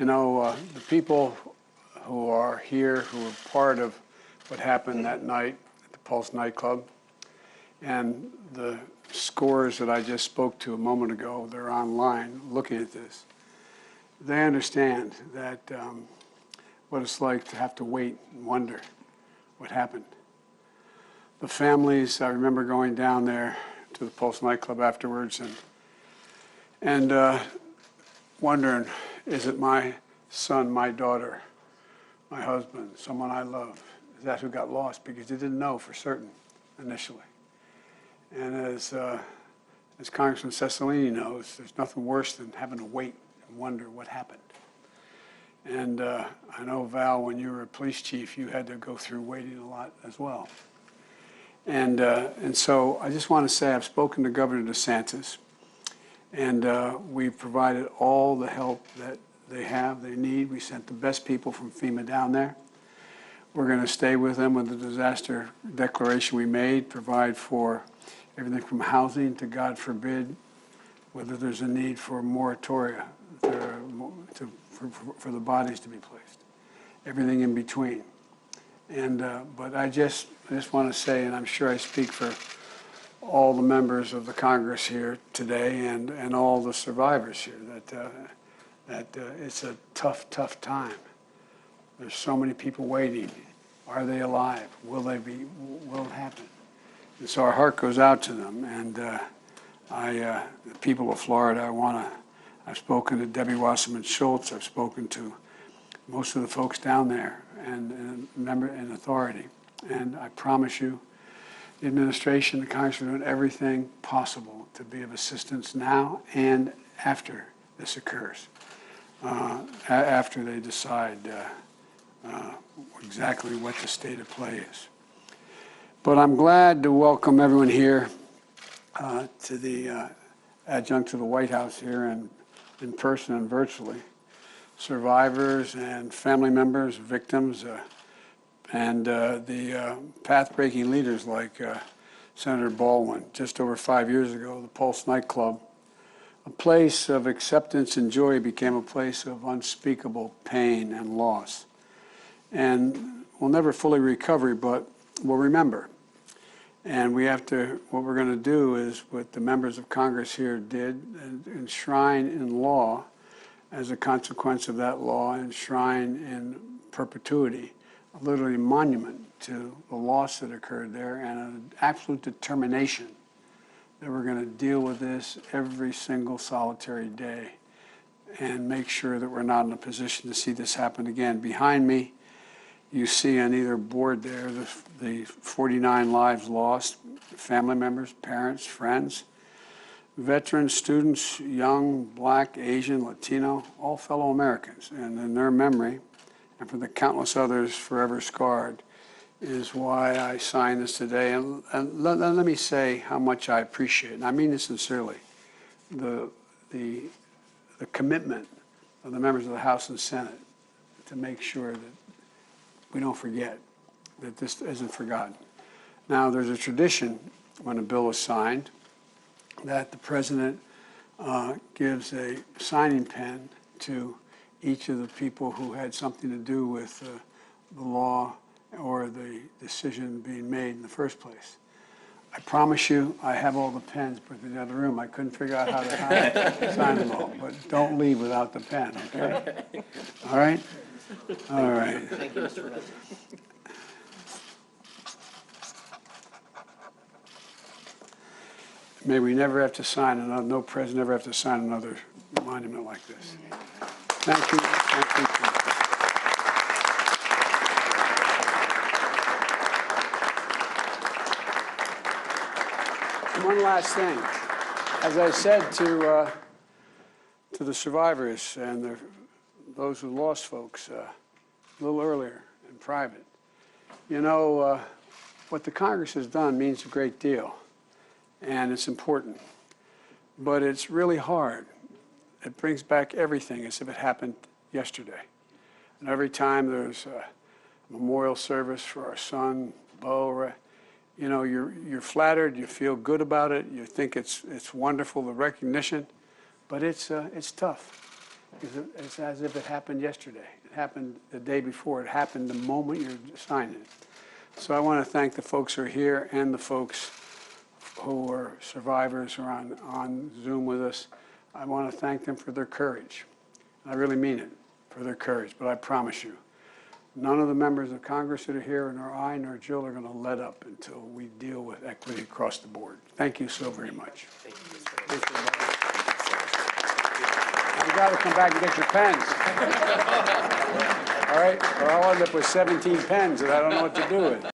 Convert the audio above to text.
The people who are here, who were part of what happened that night at the Pulse Nightclub, and the scores that I just spoke to a moment ago, they're online looking at this. They understand that what it's like to have to wait and wonder what happened. The families, I remember going down there to the Pulse Nightclub afterwards and wondering, is it my son, my daughter, my husband, someone I love? Is that who got lost? Because they didn't know for certain initially. And as Congressman Cicilline knows, there's nothing worse than having to wait and wonder what happened. And I know, Val, when you were a police chief, you had to go through waiting a lot as well. And so I just want to say I've spoken to Governor DeSantis, and we've provided all the help that they need. We sent the best people from FEMA down there. We're going to stay with them with the disaster declaration we made, provide for everything from housing to, God forbid, whether there's a need for moratoria for the bodies to be placed, everything in between. And but I just want to say, and I'm sure I speak for all the members of the Congress here today and all the survivors here, that it's a tough time. There's so many people waiting. Are they alive? Will they be? Will it happen? And so our heart goes out to them. And the people of Florida, I've spoken to Debbie Wasserman Schultz. I've spoken to most of the folks down there and authority. And I promise you, the administration, the Congress are doing everything possible to be of assistance now and after this occurs, after they decide exactly what the state of play is. But I'm glad to welcome everyone here to the adjunct to the White House here and in person and virtually. Survivors and family members, victims, and the path-breaking leaders like Senator Baldwin. Just over 5 years ago, the Pulse Nightclub, a place of acceptance and joy, became a place of unspeakable pain and loss. And we'll never fully recover, but we'll remember. And what we're going to do is what the members of Congress here did, enshrine in law, as a consequence of that law, enshrine in perpetuity, literally a monument to the loss that occurred there and an absolute determination that we're going to deal with this every single solitary day and make sure that we're not in a position to see this happen again. Behind me, you see on either board there the 49 lives lost, family members, parents, friends, veterans, students, young, black, Asian, Latino, all fellow Americans. And in their memory, and for the countless others forever scarred, is why I signed this today. And let me say how much I appreciate, and I mean this sincerely, the commitment of the members of the House and Senate to make sure that we don't forget, that this isn't forgotten. Now, there's a tradition when a bill is signed that the president gives a signing pen to each of the people who had something to do with the law or the decision being made in the first place. I promise you, I have all the pens put in the other room. I couldn't figure out how to sign them all, but don't leave without the pen, okay? All right? All right. Thank you, Mr. President. May we never have to sign another, no president ever have to sign another monument like this. Thank you. Thank you. And one last thing. As I said to the survivors and those who lost folks a little earlier in private, you know, what the Congress has done means a great deal. And it's important, but it's really hard. It brings back everything as if it happened yesterday. And every time there's a memorial service for our son, Bo, you know, you're flattered, you feel good about it, you think it's wonderful, the recognition, but it's tough. It's as if it happened yesterday. It happened the day before. It happened the moment you're signing it. So I want to thank the folks who are here and the folks who are survivors who are on Zoom with us. I want to thank them for their courage. I really mean it, for their courage. But I promise you, none of the members of Congress that are here, nor I, nor Jill, are going to let up until we deal with equity across the board. Thank you so very much. Thank you. You got to come back and get your pens. All right? Or I'll end up with 17 pens that I don't know what to do with.